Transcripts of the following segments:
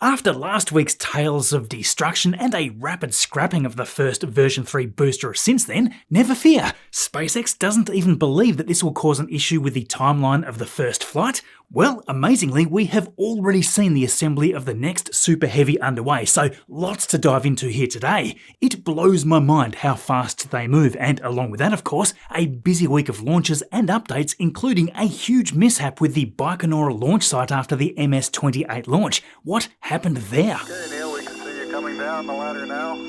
After last week's tales of destruction and a rapid scrapping of the first version 3 booster since then, never fear, SpaceX doesn't even believe that this will cause an issue with the timeline of the first flight. Well, amazingly, we have already seen the assembly of the next Super Heavy underway, so lots to dive into here today. It blows my mind how fast they move, and along with that, of course, a busy week of launches and updates, including a huge mishap with the Baikonur launch site after the MS-28 launch. What happened there? Okay, Niall, we can see you coming down the ladder now.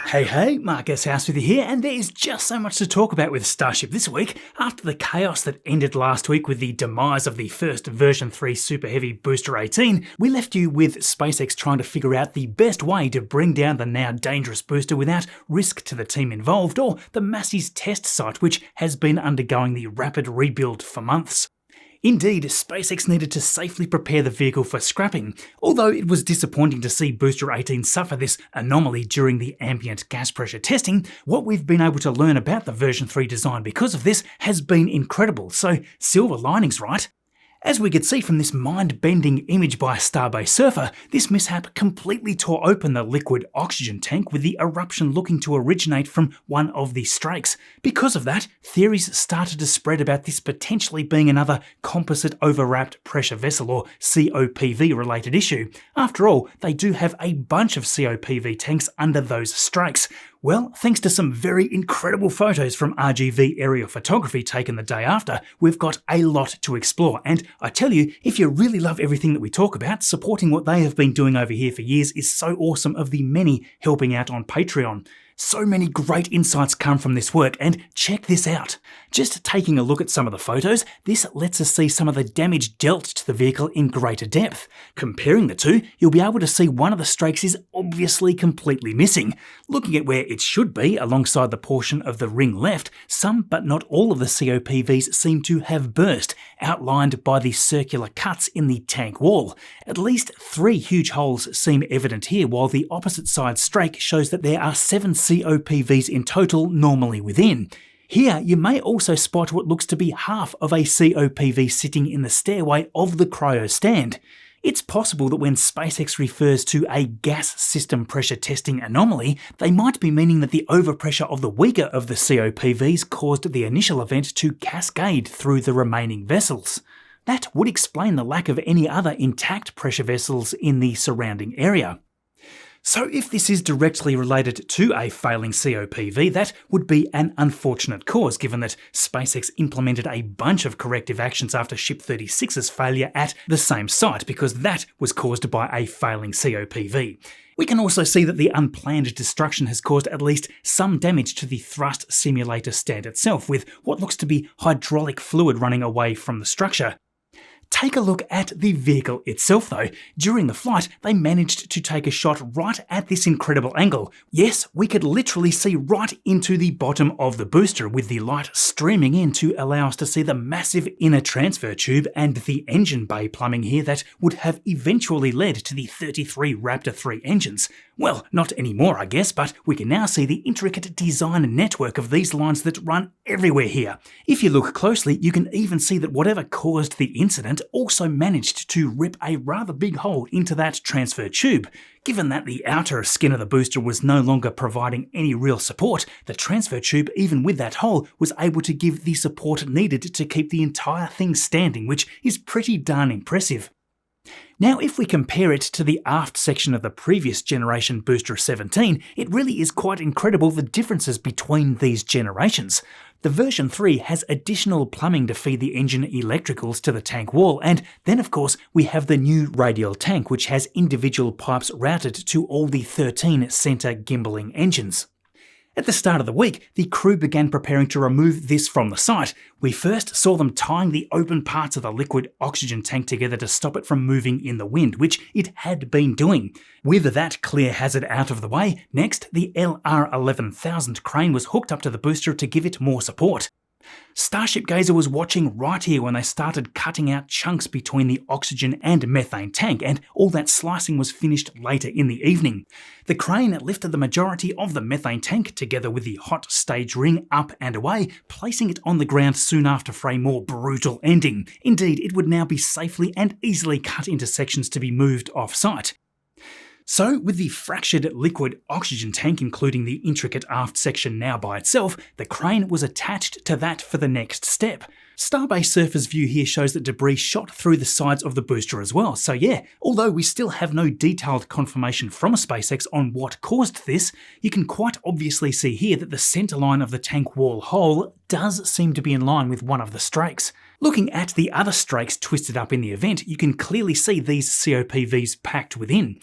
Hey, Mark S. House with you here, and there is just so much to talk about with Starship this week. After the chaos that ended last week with the demise of the first version 3 Super Heavy Booster 18, we left you with SpaceX trying to figure out the best way to bring down the now dangerous booster without risk to the team involved, or the Massey's test site, which has been undergoing the rapid rebuild for months. Indeed, SpaceX needed to safely prepare the vehicle for scrapping, although it was disappointing to see Booster 18 suffer this anomaly during the ambient gas pressure testing. What we've been able to learn about the version 3 design because of this has been incredible, so silver linings, right? As we could see from this mind-bending image by a Starbase surfer, this mishap completely tore open the liquid oxygen tank, with the eruption looking to originate from one of the strakes. Because of that, theories started to spread about this potentially being another composite overwrapped pressure vessel or COPV related issue. After all, they do have a bunch of COPV tanks under those strakes. Well, thanks to some very incredible photos from RGV aerial photography taken the day after, we've got a lot to explore, and I tell you, if you really love everything that we talk about, supporting what they have been doing over here for years is so awesome, of the many helping out on Patreon. So many great insights come from this work, and check this out. Just taking a look at some of the photos, this lets us see some of the damage dealt to the vehicle in greater depth. Comparing the two, you'll be able to see one of the strakes is obviously completely missing. Looking at where it should be, alongside the portion of the ring left, some but not all of the COPVs seem to have burst, outlined by the circular cuts in the tank wall. At least 3 huge holes seem evident here, while the opposite side strake shows that there are 7 COPVs in total normally within. Here, you may also spot what looks to be half of a COPV sitting in the stairway of the cryo stand. It's possible that when SpaceX refers to a gas system pressure testing anomaly, they might be meaning that the overpressure of the weaker of the COPVs caused the initial event to cascade through the remaining vessels. That would explain the lack of any other intact pressure vessels in the surrounding area. So if this is directly related to a failing COPV, that would be an unfortunate cause, given that SpaceX implemented a bunch of corrective actions after Ship 36's failure at the same site, because that was caused by a failing COPV. We can also see that the unplanned destruction has caused at least some damage to the thrust simulator stand itself, with what looks to be hydraulic fluid running away from the structure. Take a look at the vehicle itself though. During the flight, they managed to take a shot right at this incredible angle. Yes, we could literally see right into the bottom of the booster, with the light streaming in to allow us to see the massive inner transfer tube and the engine bay plumbing here that would have eventually led to the 33 Raptor 3 engines. Well, not anymore I guess, but we can now see the intricate design network of these lines that run everywhere here. If you look closely, you can even see that whatever caused the incident also managed to rip a rather big hole into that transfer tube. Given that the outer skin of the booster was no longer providing any real support, the transfer tube, even with that hole, was able to give the support needed to keep the entire thing standing, which is pretty darn impressive. Now, if we compare it to the aft section of the previous generation Booster 17, it really is quite incredible the differences between these generations. The version 3 has additional plumbing to feed the engine electricals to the tank wall, and then of course we have the new radial tank, which has individual pipes routed to all the 13 centre gimballing engines. At the start of the week, the crew began preparing to remove this from the site. We first saw them tying the open parts of the liquid oxygen tank together to stop it from moving in the wind, which it had been doing. With that clear hazard out of the way, next the LR11000 crane was hooked up to the booster to give it more support. Starship Gazer was watching right here when they started cutting out chunks between the oxygen and methane tank, and all that slicing was finished later in the evening. The crane lifted the majority of the methane tank together with the hot stage ring up and away, placing it on the ground soon after for a more brutal ending. Indeed, it would now be safely and easily cut into sections to be moved off-site. So, with the fractured liquid oxygen tank including the intricate aft section now by itself, the crane was attached to that for the next step. Starbase Surfer's view here shows that debris shot through the sides of the booster as well, so yeah, although we still have no detailed confirmation from SpaceX on what caused this, you can quite obviously see here that the centre line of the tank wall hole does seem to be in line with one of the strakes. Looking at the other strakes twisted up in the event, you can clearly see these COPVs packed within.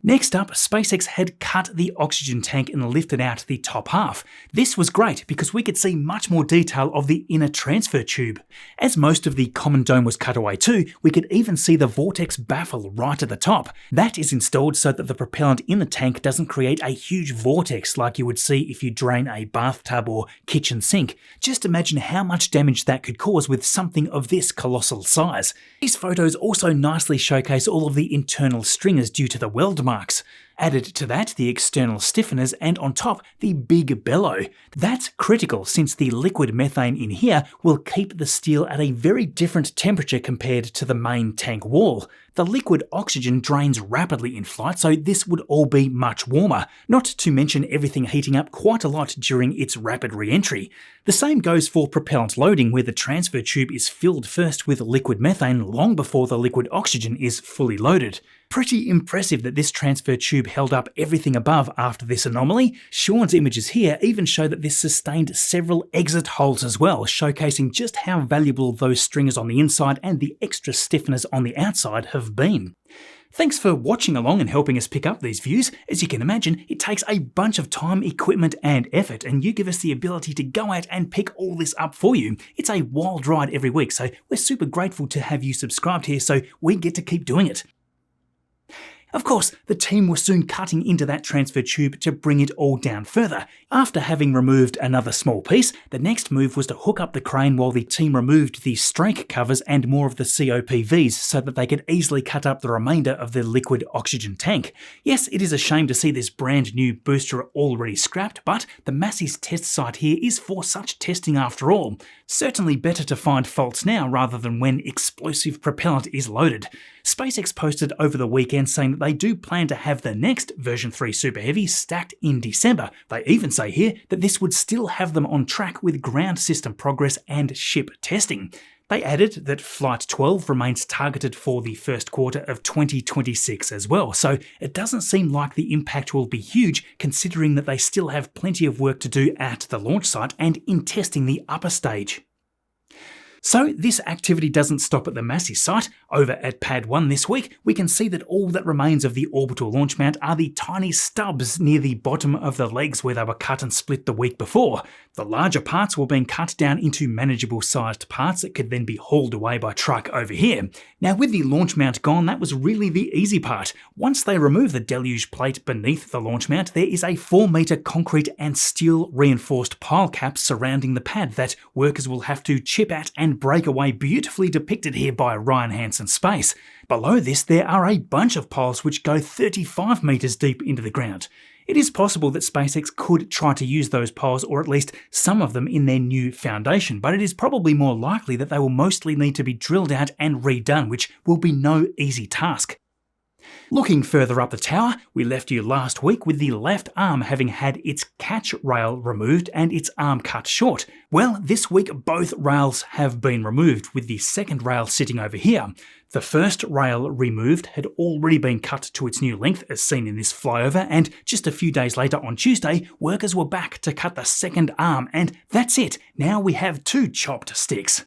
Next up, SpaceX had cut the oxygen tank and lifted out the top half. This was great because we could see much more detail of the inner transfer tube. As most of the common dome was cut away too, we could even see the vortex baffle right at the top. That is installed so that the propellant in the tank doesn't create a huge vortex like you would see if you drain a bathtub or kitchen sink. Just imagine how much damage that could cause with something of this colossal size. These photos also nicely showcase all of the internal stringers due to the weld marks. Added to that, the external stiffeners, and on top, the big bellow. That's critical since the liquid methane in here will keep the steel at a very different temperature compared to the main tank wall. The liquid oxygen drains rapidly in flight, so this would all be much warmer, not to mention everything heating up quite a lot during its rapid re-entry. The same goes for propellant loading, where the transfer tube is filled first with liquid methane long before the liquid oxygen is fully loaded. Pretty impressive that this transfer tube held up everything above after this anomaly. Shaun's images here even show that this sustained several exit holes as well, showcasing just how valuable those stringers on the inside and the extra stiffeners on the outside have been. Thanks for watching along and helping us pick up these views. As you can imagine, it takes a bunch of time, equipment and effort, and you give us the ability to go out and pick all this up for you. It's a wild ride every week, so we're super grateful to have you subscribed here so we get to keep doing it. Of course, the team were soon cutting into that transfer tube to bring it all down further. After having removed another small piece, the next move was to hook up the crane while the team removed the strake covers and more of the COPVs so that they could easily cut up the remainder of the liquid oxygen tank. Yes, it is a shame to see this brand new booster already scrapped, but the Massey's test site here is for such testing after all. Certainly better to find faults now rather than when explosive propellant is loaded. SpaceX posted over the weekend saying that they do plan to have the next version 3 Super Heavy stacked in December. They even say here that this would still have them on track with ground system progress and ship testing. They added that Flight 12 remains targeted for the first quarter of 2026 as well, so it doesn't seem like the impact will be huge considering that they still have plenty of work to do at the launch site and in testing the upper stage. So this activity doesn't stop at the Massey site. Over at Pad 1 this week, we can see that all that remains of the orbital launch mount are the tiny stubs near the bottom of the legs where they were cut and split the week before. The larger parts were being cut down into manageable sized parts that could then be hauled away by truck over here. Now with the launch mount gone, that was really the easy part. Once they remove the deluge plate beneath the launch mount, there is a 4-meter concrete and steel reinforced pile cap surrounding the pad that workers will have to chip at and break away, beautifully depicted here by Ryan Hansen Space. Below this there are a bunch of piles which go 35 meters deep into the ground. It is possible that SpaceX could try to use those piles, or at least some of them, in their new foundation, but it is probably more likely that they will mostly need to be drilled out and redone, which will be no easy task. Looking further up the tower, we left you last week with the left arm having had its catch rail removed and its arm cut short. Well, this week both rails have been removed, with the second rail sitting over here. The first rail removed had already been cut to its new length as seen in this flyover, and just a few days later on Tuesday, workers were back to cut the second arm, and that's it. Now we have 2 chopped sticks.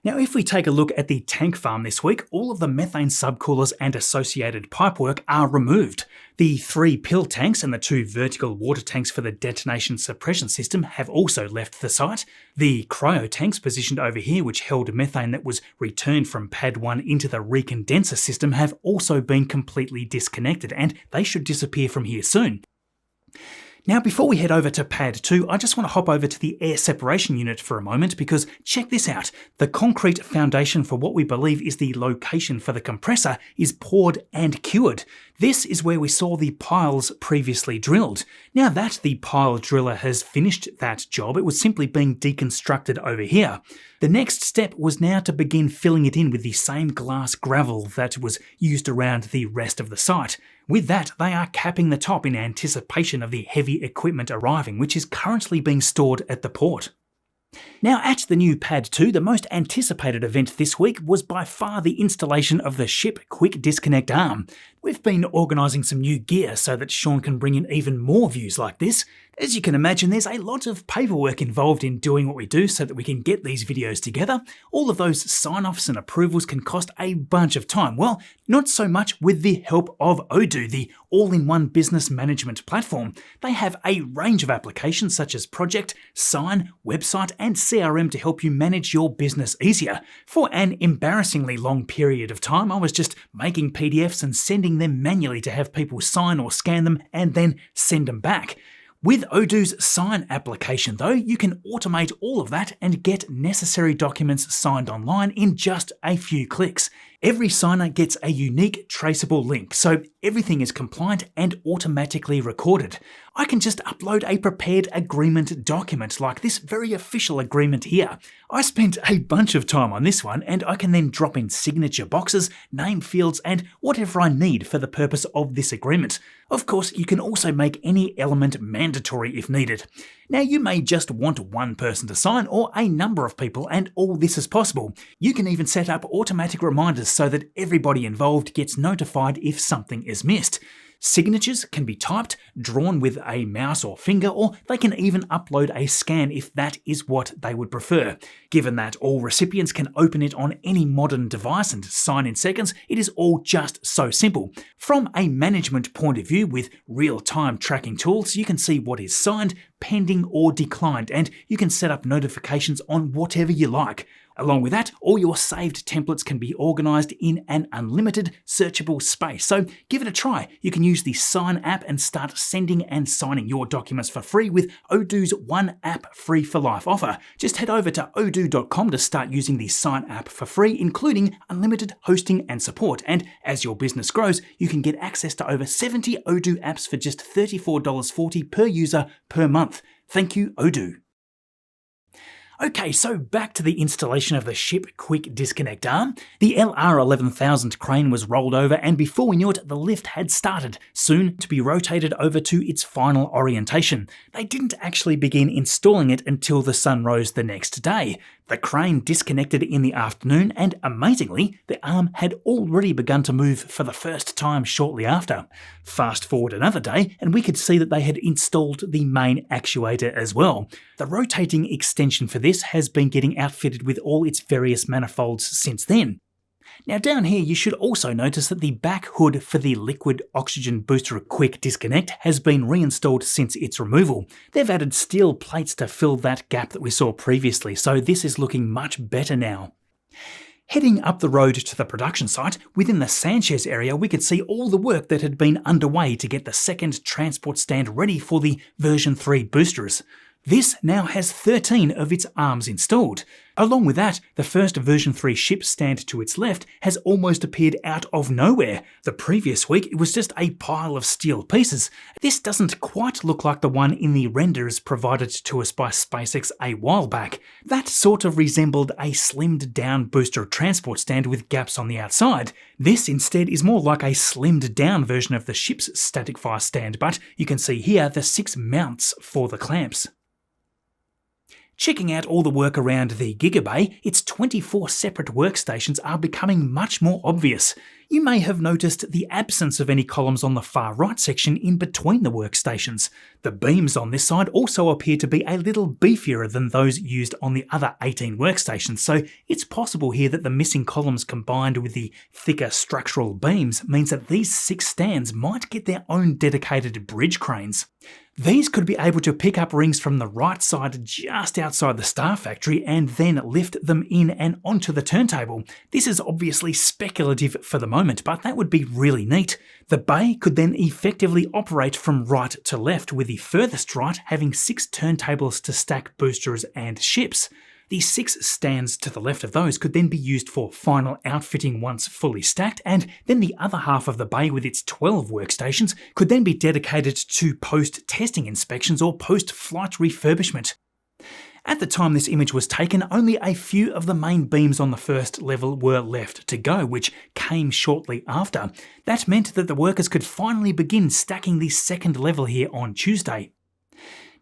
Now if we take a look at the tank farm this week, all of the methane subcoolers and associated pipework are removed. The 3 pill tanks and the 2 vertical water tanks for the detonation suppression system have also left the site. The cryo tanks positioned over here, which held methane that was returned from Pad 1 into the recondenser system, have also been completely disconnected, and they should disappear from here soon. Now, before we head over to pad 2, I just want to hop over to the air separation unit for a moment because check this out. The concrete foundation for what we believe is the location for the compressor is poured and cured. This is where we saw the piles previously drilled. Now that the pile driller has finished that job, it was simply being deconstructed over here. The next step was now to begin filling it in with the same glass gravel that was used around the rest of the site. With that, they are capping the top in anticipation of the heavy equipment arriving, which is currently being stored at the port. Now at the new Pad 2, the most anticipated event this week was by far the installation of the ship quick disconnect arm. We've been organising some new gear so that Shaun can bring in even more views like this. As you can imagine, there's a lot of paperwork involved in doing what we do so that we can get these videos together. All of those sign-offs and approvals can cost a bunch of time. Well, not so much with the help of Odoo, the all-in-one business management platform. They have a range of applications such as Project, Sign, Website, and CRM to help you manage your business easier. For an embarrassingly long period of time, I was just making PDFs and sending them manually to have people sign or scan them and then send them back. With Odoo's Sign application though, you can automate all of that and get necessary documents signed online in just a few clicks. Every signer gets a unique traceable link, so everything is compliant and automatically recorded. I can just upload a prepared agreement document like this very official agreement here. I spent a bunch of time on this one and I can then drop in signature boxes, name fields and whatever I need for the purpose of this agreement. Of course, you can also make any element mandatory if needed. Now you may just want one person to sign or a number of people and all this is possible. You can even set up automatic reminders so that everybody involved gets notified if something is missed. Signatures can be typed, drawn with a mouse or finger, or they can even upload a scan if that is what they would prefer. Given that all recipients can open it on any modern device and sign in seconds, it is all just so simple. From a management point of view, with real-time tracking tools, you can see what is signed, pending or declined, and you can set up notifications on whatever you like. Along with that, all your saved templates can be organised in an unlimited searchable space. So give it a try. You can use the Sign app and start sending and signing your documents for free with Odoo's One App Free for Life offer. Just head over to odoo.com to start using the Sign app for free, including unlimited hosting and support. And as your business grows, you can get access to over 70 Odoo apps for just $34.40 per user per month. Thank you, Odoo. Okay, so back to the installation of the ship quick disconnect arm. The LR11000 crane was rolled over and before we knew it, the lift had started, soon to be rotated over to its final orientation. They didn't actually begin installing it until the sun rose the next day. The crane disconnected in the afternoon and amazingly, the arm had already begun to move for the first time shortly after. Fast forward another day and we could see that they had installed the main actuator as well. The rotating extension for this has been getting outfitted with all its various manifolds since then. Now down here you should also notice that the back hood for the liquid oxygen booster quick disconnect has been reinstalled since its removal. They've added steel plates to fill that gap that we saw previously, so this is looking much better now. Heading up the road to the production site, within the Sanchez area we could see all the work that had been underway to get the second transport stand ready for the version 3 boosters. This now has 13 of its arms installed. Along with that, the first version 3 ship stand to its left has almost appeared out of nowhere. The previous week it was just a pile of steel pieces. This doesn't quite look like the one in the renders provided to us by SpaceX a while back. That sort of resembled a slimmed down booster transport stand with gaps on the outside. This instead is more like a slimmed down version of the ship's static fire stand, but you can see here the 6 mounts for the clamps. Checking out all the work around the Gigabay, its 24 separate workstations are becoming much more obvious. You may have noticed the absence of any columns on the far right section in between the workstations. The beams on this side also appear to be a little beefier than those used on the other 18 workstations, so it's possible here that the missing columns combined with the thicker structural beams means that these 6 stands might get their own dedicated bridge cranes. These could be able to pick up rings from the right side just outside the Star Factory and then lift them in and onto the turntable. This is obviously speculative for the moment, deployment, but that would be really neat. The bay could then effectively operate from right to left, with the furthest right having 6 turntables to stack boosters and ships. The 6 stands to the left of those could then be used for final outfitting once fully stacked, and then the other half of the bay with its 12 workstations could then be dedicated to post-testing inspections or post-flight refurbishment. At the time this image was taken, only a few of the main beams on the first level were left to go, which came shortly after. That meant that the workers could finally begin stacking the second level here on Tuesday.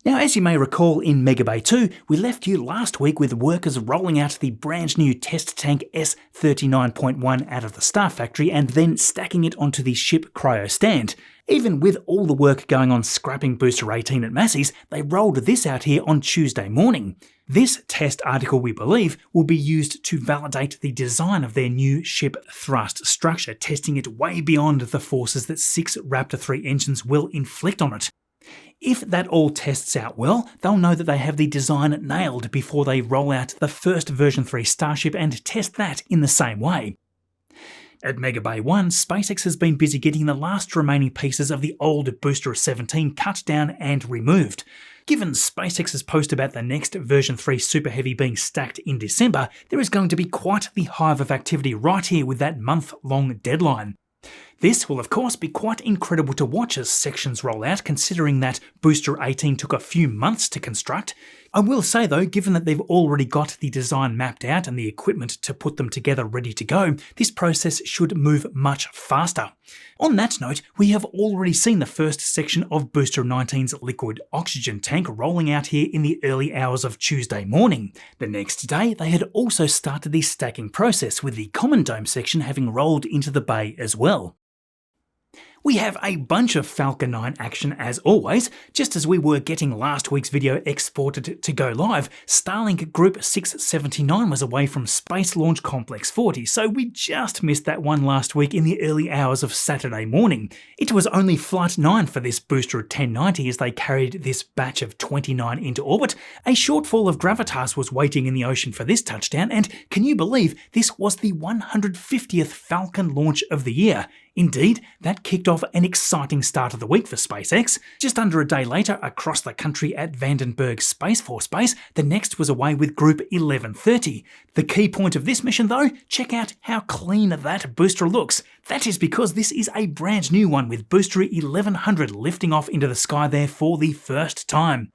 Now, as you may recall, in Mega Bay 2, we left you last week with workers rolling out the brand new test tank S39.1 out of the Star Factory and then stacking it onto the ship cryo stand. Even with all the work going on scrapping Booster 18 at Massey's, they rolled this out here on Tuesday morning. This test article, we believe, will be used to validate the design of their new ship thrust structure, testing it way beyond the forces that 6 Raptor 3 engines will inflict on it. If that all tests out well, they'll know that they have the design nailed before they roll out the first version 3 Starship and test that in the same way. At Mega Bay 1, SpaceX has been busy getting the last remaining pieces of the old Booster 17 cut down and removed. Given SpaceX's post about the next version 3 Super Heavy being stacked in December, there is going to be quite the hive of activity right here with that month-long deadline. This will of course be quite incredible to watch as sections roll out, considering that Booster 18 took a few months to construct. I will say though, given that they've already got the design mapped out and the equipment to put them together ready to go, this process should move much faster. On that note, we have already seen the first section of Booster 19's liquid oxygen tank rolling out here in the early hours of Tuesday morning. The next day, they had also started the stacking process, with the common dome section having rolled into the bay as well. We have a bunch of Falcon 9 action as always. Just as we were getting last week's video exported to go live, Starlink Group 679 was away from Space Launch Complex 40, so we just missed that one last week in the early hours of Saturday morning. It was only Flight 9 for this booster at 1090 as they carried this batch of 29 into orbit. A shortfall of gravitas was waiting in the ocean for this touchdown, and can you believe this was the 150th Falcon launch of the year? Indeed, that kicked off an exciting start of the week for SpaceX. Just under a day later, across the country at Vandenberg Space Force Base, the next was away with Group 1130. The key point of this mission though, check out how clean that booster looks. That is because this is a brand new one with Booster 1100 lifting off into the sky there for the first time.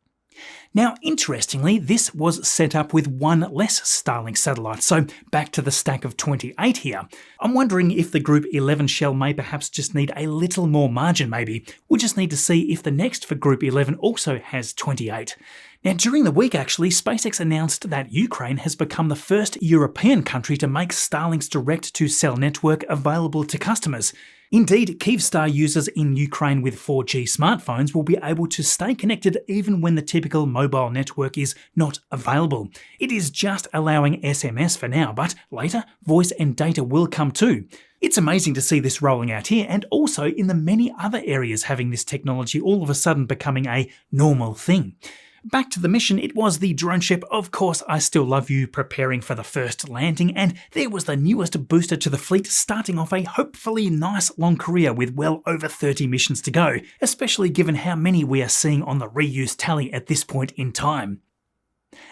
Now, interestingly, this was set up with one less Starlink satellite, so back to the stack of 28 here. I'm wondering if the Group 11 shell may perhaps just need a little more margin maybe. We'll just need to see if the next for Group 11 also has 28. Now, during the week actually, SpaceX announced that Ukraine has become the first European country to make Starlink's direct-to-cell network available to customers. Indeed, Kyivstar users in Ukraine with 4G smartphones will be able to stay connected even when the typical mobile network is not available. It is just allowing SMS for now, but later, voice and data will come too. It's amazing to see this rolling out here, and also in the many other areas having this technology all of a sudden becoming a normal thing. Back to the mission, it was the drone ship Of Course I Still Love You preparing for the first landing, and there was the newest booster to the fleet starting off a hopefully nice long career with well over 30 missions to go, especially given how many we are seeing on the reuse tally at this point in time.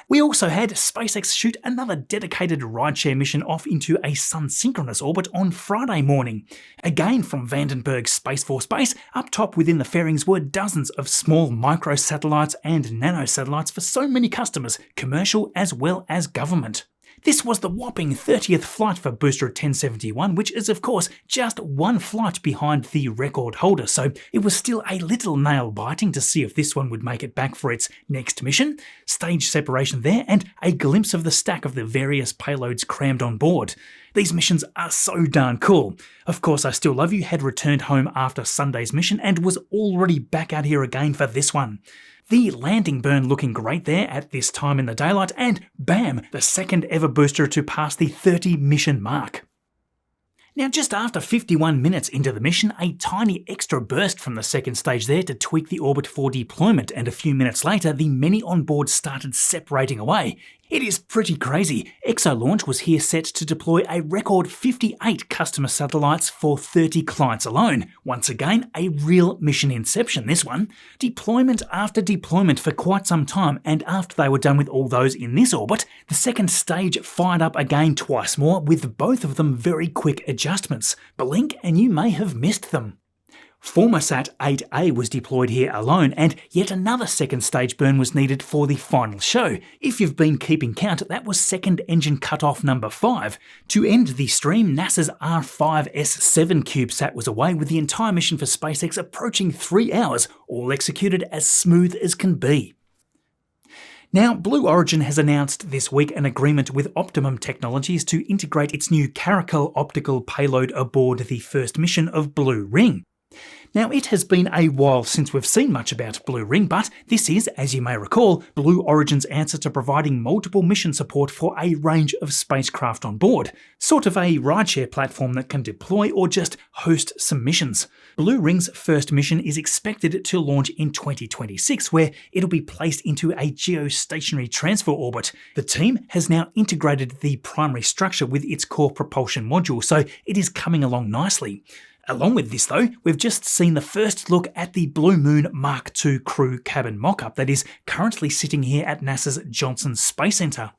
We also had SpaceX shoot another dedicated rideshare mission off into a sun-synchronous orbit on Friday morning. Again from Vandenberg Space Force Base, up top within the fairings were dozens of small microsatellites and nanosatellites for so many customers, commercial as well as government. This was the whopping 30th flight for Booster 1071, which is of course just one flight behind the record holder, so it was still a little nail-biting to see if this one would make it back for its next mission. Stage separation there, and a glimpse of the stack of the various payloads crammed on board. These missions are so darn cool. Of Course I Still Love You had returned home after Sunday's mission and was already back out here again for this one. The landing burn looking great there at this time in the daylight, and bam, the second ever booster to pass the 30 mission mark. Now, just after 51 minutes into the mission, a tiny extra burst from the second stage there to tweak the orbit for deployment, and a few minutes later, the many on board started separating away. It is pretty crazy. ExoLaunch was here set to deploy a record 58 customer satellites for 30 clients alone. Once again, a real mission inception, this one. Deployment after deployment for quite some time, and after they were done with all those in this orbit, the second stage fired up again twice more, with both of them very quick adjustments. Blink and you may have missed them. Formosat 8A was deployed here alone, and yet another second stage burn was needed for the final show. If you've been keeping count, that was second engine cutoff number 5. To end the stream, NASA's R5S7 CubeSat was away, with the entire mission for SpaceX approaching 3 hours, all executed as smooth as can be. Now, Blue Origin has announced this week an agreement with Optimum Technologies to integrate its new Caracal optical payload aboard the first mission of Blue Ring. Now, it has been a while since we've seen much about Blue Ring, but this is, as you may recall, Blue Origin's answer to providing multiple mission support for a range of spacecraft on board. Sort of a rideshare platform that can deploy or just host some missions. Blue Ring's first mission is expected to launch in 2026, where it'll be placed into a geostationary transfer orbit. The team has now integrated the primary structure with its core propulsion module, so it is coming along nicely. Along with this though, we've just seen the first look at the Blue Moon Mark II crew cabin mock-up that is currently sitting here at NASA's Johnson Space Center.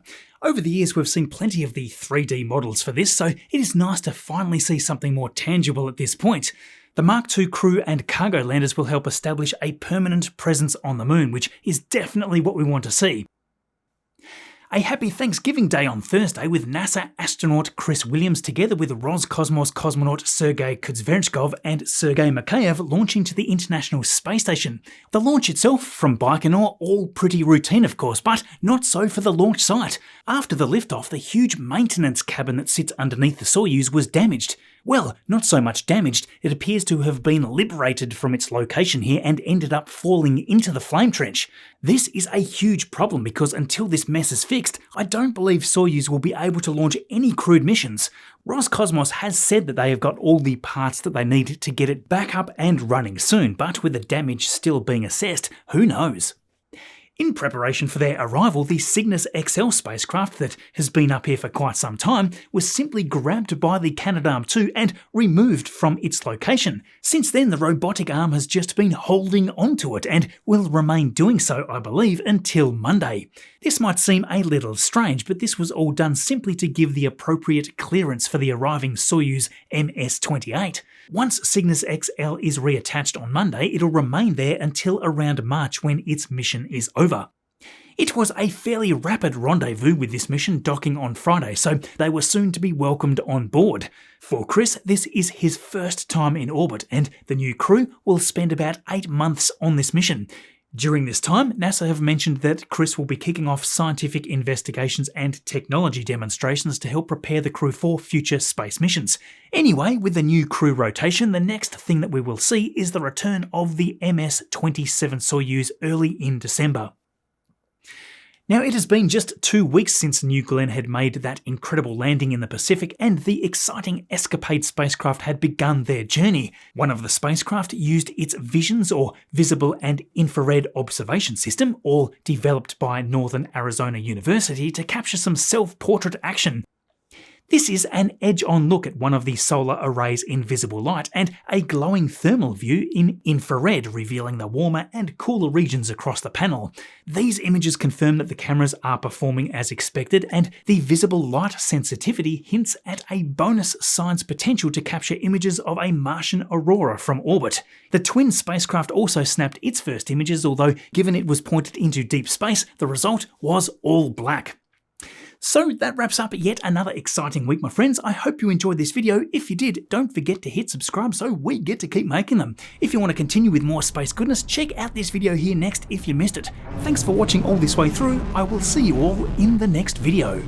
Over the years we've seen plenty of the 3D models for this, so it is nice to finally see something more tangible at this point. The Mark II crew and cargo landers will help establish a permanent presence on the moon, which is definitely what we want to see. A happy Thanksgiving Day on Thursday, with NASA astronaut Chris Williams together with Roscosmos cosmonaut Sergei Kuzvernchkov and Sergei Mikheyev launching to the International Space Station. The launch itself from Baikonur, all pretty routine of course, but not so for the launch site. After the liftoff, the huge maintenance cabin that sits underneath the Soyuz was damaged. Well, not so much damaged, it appears to have been liberated from its location here and ended up falling into the flame trench. This is a huge problem because until this mess is fixed, I don't believe Soyuz will be able to launch any crewed missions. Roscosmos has said that they have got all the parts that they need to get it back up and running soon, but with the damage still being assessed, who knows? In preparation for their arrival, the Cygnus XL spacecraft that has been up here for quite some time was simply grabbed by the Canadarm2 and removed from its location. Since then, the robotic arm has just been holding onto it and will remain doing so, I believe, until Monday. This might seem a little strange, but this was all done simply to give the appropriate clearance for the arriving Soyuz MS-28. Once Cygnus XL is reattached on Monday, it'll remain there until around March when its mission is over. It was a fairly rapid rendezvous with this mission docking on Friday, so they were soon to be welcomed on board. For Chris, this is his first time in orbit, and the new crew will spend about 8 months on this mission. During this time, NASA have mentioned that Chris will be kicking off scientific investigations and technology demonstrations to help prepare the crew for future space missions. Anyway, with the new crew rotation, the next thing that we will see is the return of the MS-27 Soyuz early in December. Now, it has been just 2 weeks since New Glenn had made that incredible landing in the Pacific, and the exciting Escapade spacecraft had begun their journey. One of the spacecraft used its VISIONS, or Visible and Infrared Observation System, all developed by Northern Arizona University, to capture some self-portrait action. This is an edge-on look at one of the solar array's invisible light and a glowing thermal view in infrared, revealing the warmer and cooler regions across the panel. These images confirm that the cameras are performing as expected, and the visible light sensitivity hints at a bonus science potential to capture images of a Martian aurora from orbit. The twin spacecraft also snapped its first images, although given it was pointed into deep space, the result was all black. So that wraps up yet another exciting week, my friends. I hope you enjoyed this video. If you did, don't forget to hit subscribe so we get to keep making them. If you want to continue with more space goodness, check out this video here next if you missed it. Thanks for watching all this way through. I will see you all in the next video.